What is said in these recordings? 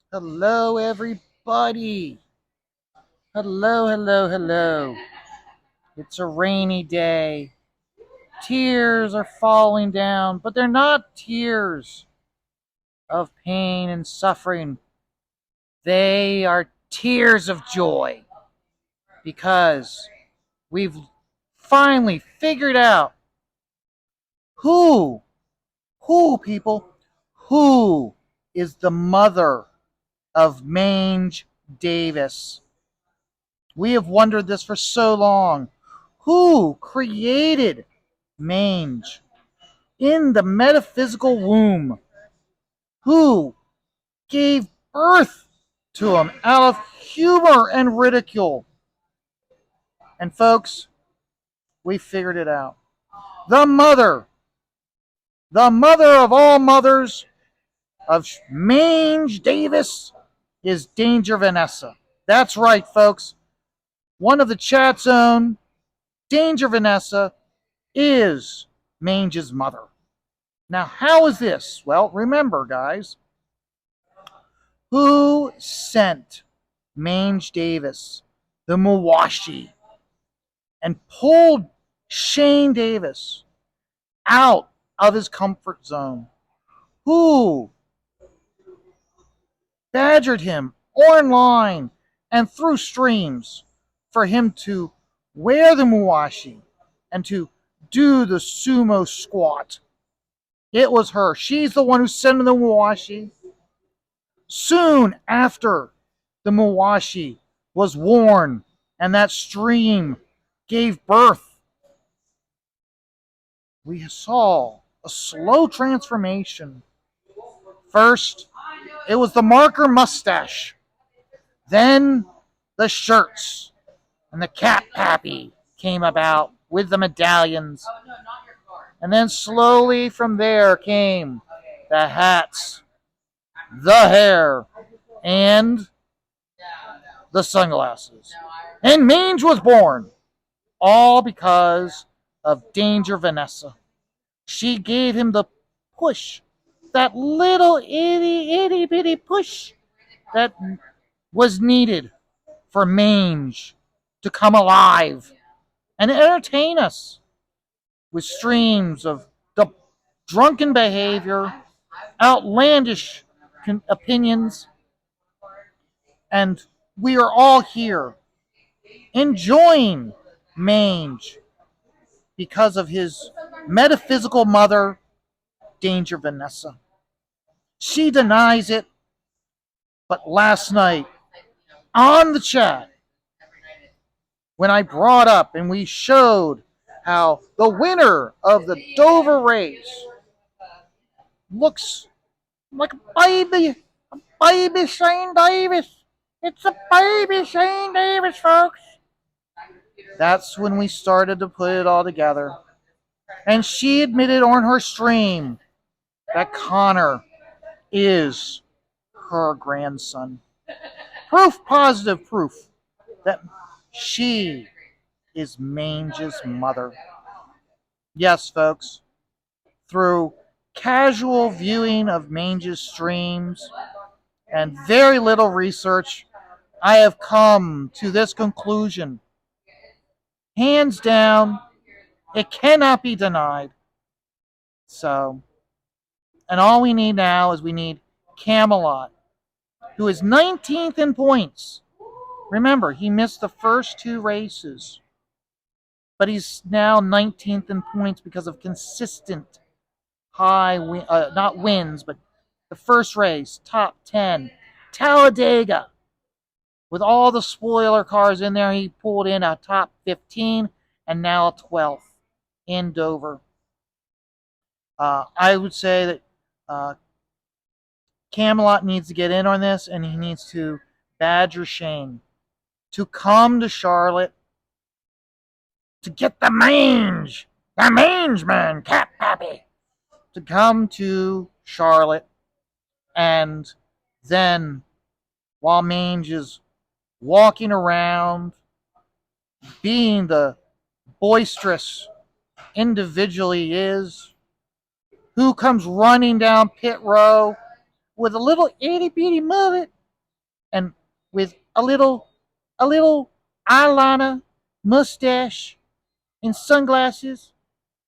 Hello, everybody. Hello, hello, hello. It's a rainy day. Tears are falling down, but they're not tears of pain and suffering. They are tears of joy because we've finally figured out who, people, who is the mother of Mange Davis. We have wondered this for so long. Who created Mange in the metaphysical womb? Who gave birth to him out of humor and ridicule? And folks, we figured it out. The mother of all mothers of Mange Davis is Danger Vanessa. That's right, folks. One of the chat's own, Danger Vanessa, is Mange's mother. Now, how is this? Well, remember, guys, who sent Mange Davis, the Muwashi, and pulled Shane Davis out of his comfort zone? Who badgered him online and through streams for him to wear the Muwashi and to do the sumo squat? It was her. She's the one who sent him the Muwashi. Soon after the Muwashi was worn and that stream gave birth, we saw a slow transformation. First, it was the marker mustache, then the shirts, and the cap pappy came about with the medallions. And then slowly from there came the hats, the hair, and the sunglasses. And Mange was born, all because of Danger Vanessa. She gave him the push, that little itty bitty push that was needed for Mange to come alive and entertain us with streams of the drunken behavior, outlandish opinions, and we are all here enjoying Mange because of his metaphysical mother, Danger Vanessa. She denies it, but last night on the chat, when I brought up and we showed how the winner of the Dover race looks like a baby Shane Davis. It's a baby Shane Davis, folks. That's when we started to put it all together. And she admitted on her stream that Connor is her grandson. Proof, positive proof, that she is Mange's mother. Yes, folks, through casual viewing of Mange's streams and very little research, I have come to this conclusion. Hands down, it cannot be denied. So, and all we need now is we need Camelot, who is 19th in points. Remember, he missed the first two races, but he's now 19th in points because of consistent high, not wins, but the first race, top 10, Talladega. With all the spoiler cars in there, he pulled in a top 15 and now 12th in Dover. I would say that Camelot needs to get in on this, and he needs to badger Shane to come to Charlotte to get the Mange man, Cap Pappy, to come to Charlotte, and then while Mange is walking around, being the boisterous individual he is, who comes running down pit row with a little itty bitty mullet and with a little eyeliner, mustache, and sunglasses,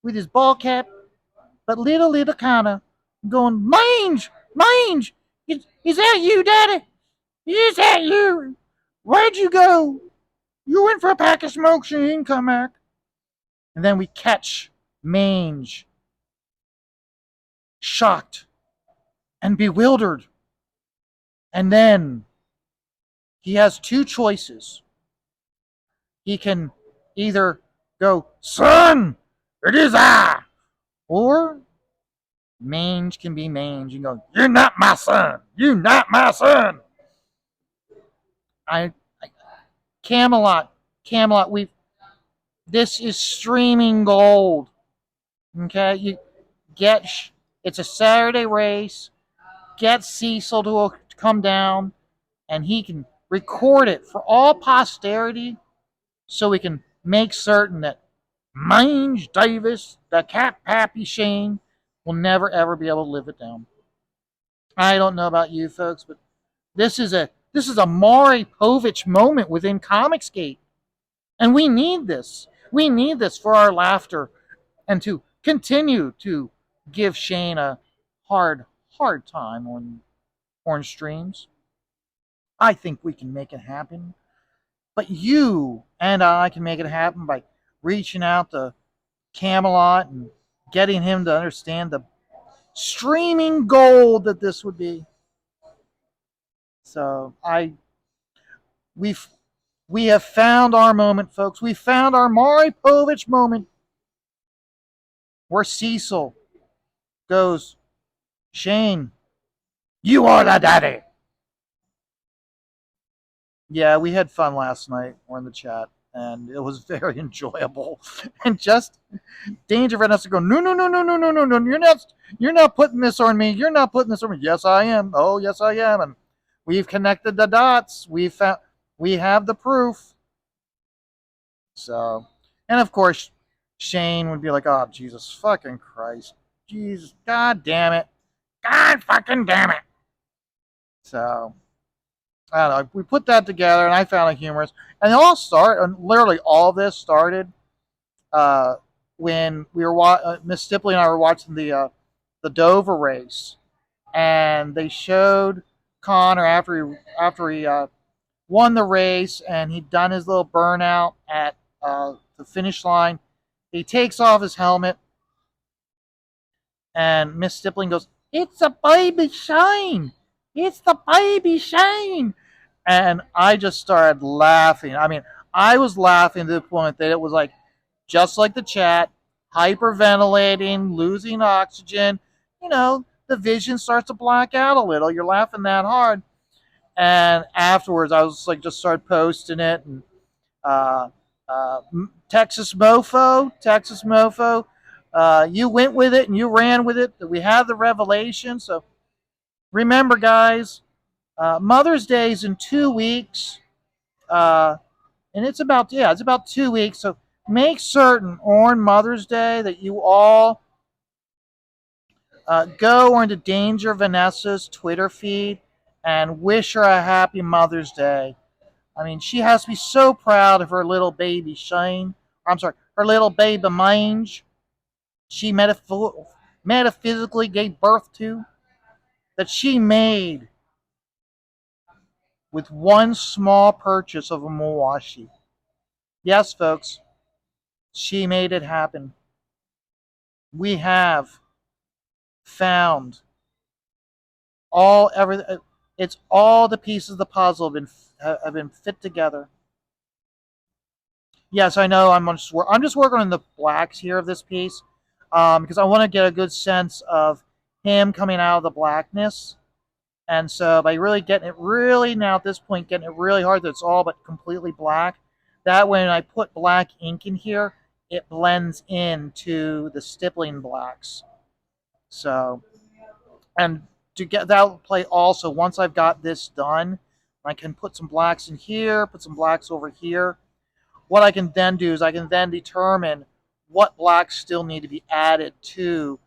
with his ball cap, but little kinda going, Mange, Mange, is that you, Daddy? Is that you? Where'd you go? You went for a pack of smokes and you didn't come back. And then we catch Mange, shocked and bewildered. And then he has two choices. He can either go, Son, it is I, or Mange can be Mange and go, You're not my son. You're not my son. I Camelot, Camelot. We This is streaming gold. Okay, you get. It's a Saturday race. Get Cecil to come down, and he can record it for all posterity, so we can make certain that Mange Davis, the Cat Pappy Shane, will never ever be able to live it down. I don't know about you folks, but this is a Maury Povich moment within Comicsgate. And we need this. We need this for our laughter and to continue to give Shane a hard time on Orange Streams. I think we can make it happen. But you and I can make it happen by reaching out to Camelot and getting him to understand the streaming gold that this would be. So we've we have found our moment, folks. We found our Maury Povich moment where Cecil goes, Shane, you are the daddy. Yeah, we had fun last night. We're in the chat, and it was very enjoyable. And just Danger Red has to go, no. You're not putting this on me. You're not putting this on me. Yes, I am. Oh, yes, I am. And we've connected the dots. We have the proof. So, and of course, Shane would be like, oh, Jesus fucking Christ. Jesus, God damn it. God fucking damn it. So, I don't know. We put that together, and I found it humorous. And literally all this started uh, when Miss Stipley and I were watching the Dover race, and they showed Connor after he won the race, and he'd done his little burnout at the finish line. He takes off his helmet, and Miss Stippling goes, It's a baby Shane! It's the baby Shane! And I just started laughing. I mean, I was laughing to the point that it was like, just like the chat, hyperventilating, losing oxygen. The vision starts to black out a little. You're laughing that hard. And afterwards, I was like, just started posting it. And uh, uh, Texas Mofo, you went with it and you ran with it. We have the revelation. So remember, guys, Mother's Day is in 2 weeks. And it's about 2 weeks. So make certain on Mother's Day that you all go onto Danger Vanessa's Twitter feed and wish her a happy Mother's Day. I mean, she has to be so proud of her little baby Shane. I'm sorry, her little baby Mange. She metaphysically gave birth to, that she made with one small purchase of a Mawashi. Yes, folks, she made it happen. We have found everything. It's all the pieces of the puzzle have been fit together. Yes, I know. I'm just working on the blacks here of this piece, because I want to get a good sense of him coming out of the blackness. And so by really getting it really now at this point, getting it really hard that it's all but completely black. That way, when I put black ink in here, it blends into the stippling blacks. So, and to get that play also, once I've got this done, I can put some blacks in here, put some blacks over here. What I can then do is I can then determine what blacks still need to be added to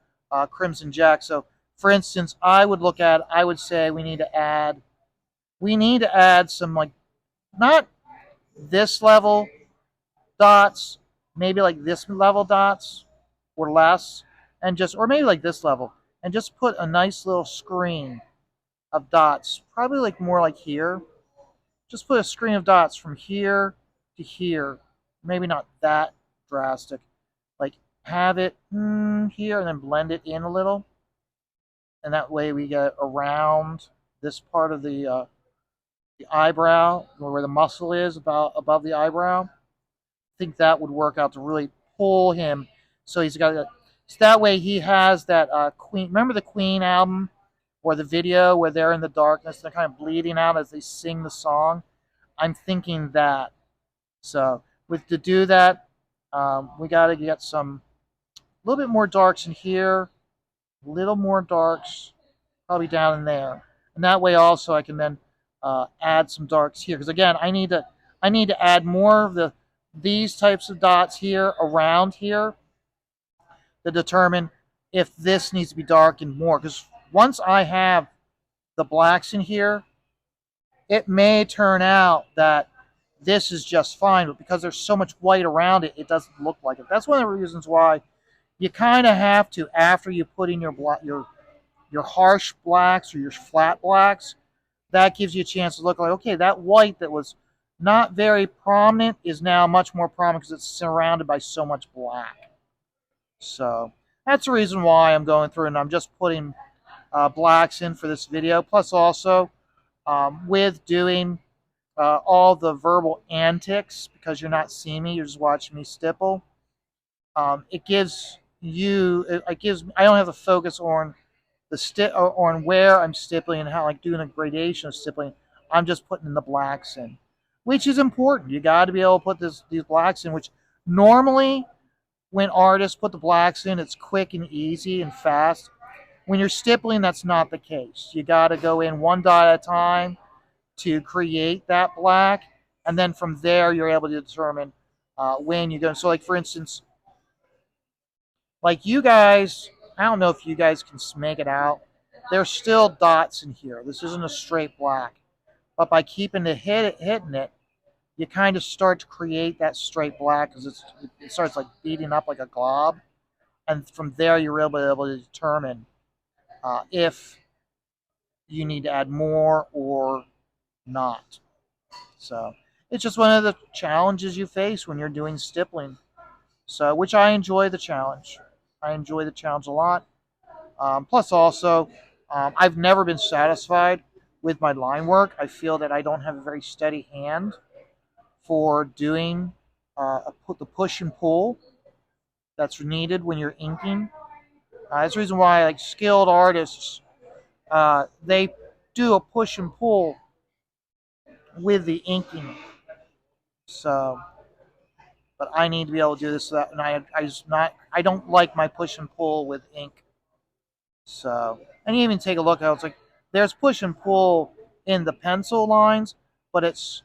Crimson Jack. So, for instance, I would say we need to add we need to add some, like, not this level dots, maybe like this level dots or less, and just, or maybe like this level, and just put a nice little screen of dots, probably like more like here. Just put a screen of dots from here to here. Maybe not that drastic. Like, have it here and then blend it in a little. And that way we get around this part of the eyebrow, where the muscle is about above the eyebrow. I think that would work out to really pull him. So he's got, so that way he has that Queen. Remember the Queen album or the video where they're in the darkness, they're kind of bleeding out as they sing the song. I'm thinking that. So with to do that, we got to get some a little bit more darks in here, a little more darks probably down in there, and that way also I can then add some darks here, because again I need to add more of these types of dots here around here to determine if this needs to be darkened more, because once I have the blacks in here, it may turn out that this is just fine, but because there's so much white around it, it doesn't look like it. That's one of the reasons why you kind of have to, after you put in your harsh blacks or your flat blacks, that gives you a chance to look like, okay, that white that was not very prominent is now much more prominent because it's surrounded by so much black. So that's the reason why I'm going through and I'm just putting blacks in for this video. Plus also with doing all the verbal antics, because you're not seeing me, you're just watching me stipple. It gives you, it gives, I don't have to focus on on where I'm stippling and how, like, doing a gradation of stippling. I'm just putting the blacks in, which is important. You got to be able to put these blacks in, which normally when artists put the blacks in, it's quick and easy and fast. When you're stippling, that's not the case. You got to go in one dot at a time to create that black, and then from there you're able to determine when you're going. So, like, for instance, like you guys, I don't know if you guys can make it out. There's still dots in here. This isn't a straight black, but by keeping the hitting it, you kind of start to create that straight black, because it starts like beating up like a glob, and from there you're able to determine if you need to add more or not. So it's just one of the challenges you face when you're doing stippling. So, which I enjoy the challenge. I enjoy the challenge a lot. Plus, also, I've never been satisfied with my line work. I feel that I don't have a very steady hand for doing the push and pull that's needed when you're inking. That's the reason why, like, skilled artists, they do a push and pull with the inking. So, but I need to be able to do this. So that, and I don't like my push and pull with ink. So, and you even take a look at it, it's like there's push and pull in the pencil lines, but it's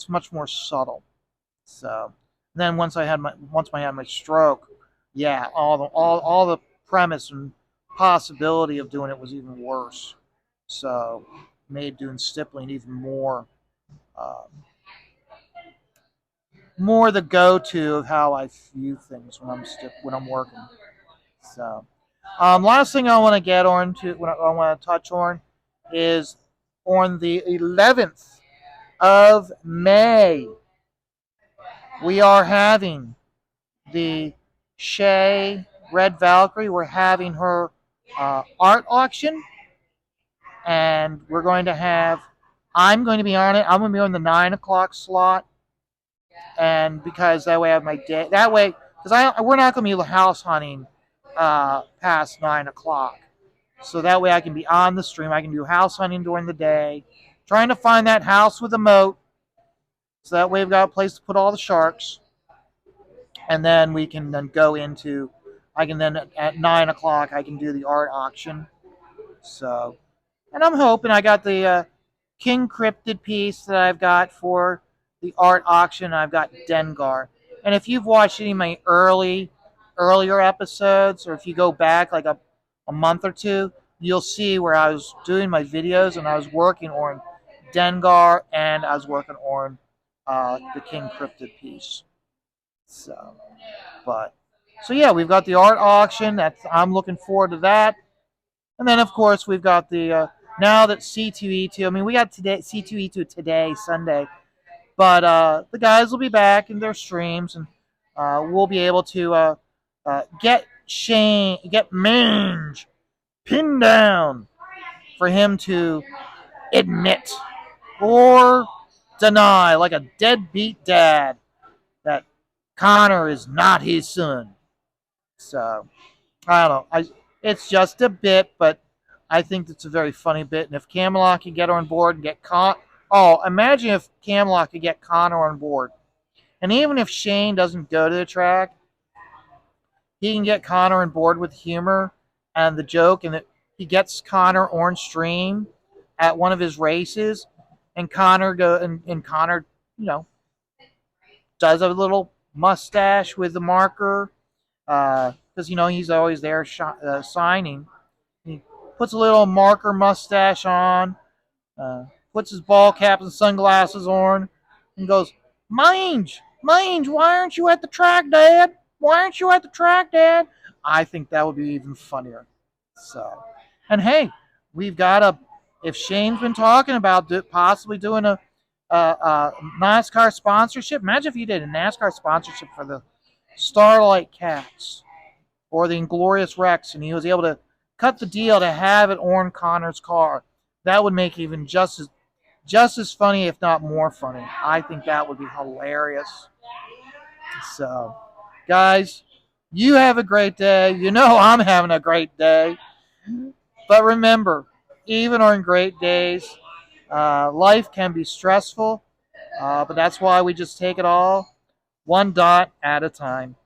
much more subtle. So then once I had my stroke, yeah, all the premise and possibility of doing it was even worse. So made doing stippling even um, more the go-to of how I view things when I'm working. So, last thing I want to get on to, what I want to touch on, is on the 11th of May, we are having the Shay Red Valkyrie. We're having her art auction, and we're going to have. I'm going to be on it. I'm going to be on the 9 o'clock slot, and because that way I have my day. That way, because we're not going to be house hunting past 9 o'clock. So that way I can be on the stream. I can do house hunting during the day, trying to find that house with a moat. So that way we've got a place to put all the sharks. And then we can then go into, I can then at 9 o'clock, I can do the art auction. So, and I'm hoping I got the King Cryptid piece that I've got for the art auction. I've got Dengar. And if you've watched any of my earlier episodes, or if you go back like a month or two, you'll see where I was doing my videos and I was working on Dengar, and I was working on the King Cryptid piece. So, but so yeah, we've got the art auction. I'm looking forward to that. And then of course we've got the now that C2E2. I mean, we got today C2E2 today, Sunday, but the guys will be back in their streams, and we'll be able to get Mange pinned down for him to admit or deny, like a deadbeat dad, that Connor is not his son. So I don't know. It's just a bit, but I think it's a very funny bit. And if Camelot can get on board and get imagine if Camelot could get Connor on board. And even if Shane doesn't go to the track, he can get Connor on board with humor and the joke, and that he gets Connor on stream at one of his races, and Connor, you know, does a little mustache with the marker, because he's always there signing. He puts a little marker mustache on, uh, puts his ball cap and sunglasses on, and goes, Mange, why aren't you at the track, Dad? Why aren't you at the track, Dad? I think that would be even funnier. So, and hey, we've got if Shane's been talking about possibly doing a NASCAR sponsorship. Imagine if you did a NASCAR sponsorship for the Starlight Cats or the Inglorious Rex, and he was able to cut the deal to have it on Connor's car. That would make it even just as funny, if not more funny. I think that would be hilarious. So, guys, you have a great day. You know I'm having a great day. But remember, even on great days, life can be stressful, but that's why we just take it all one dot at a time.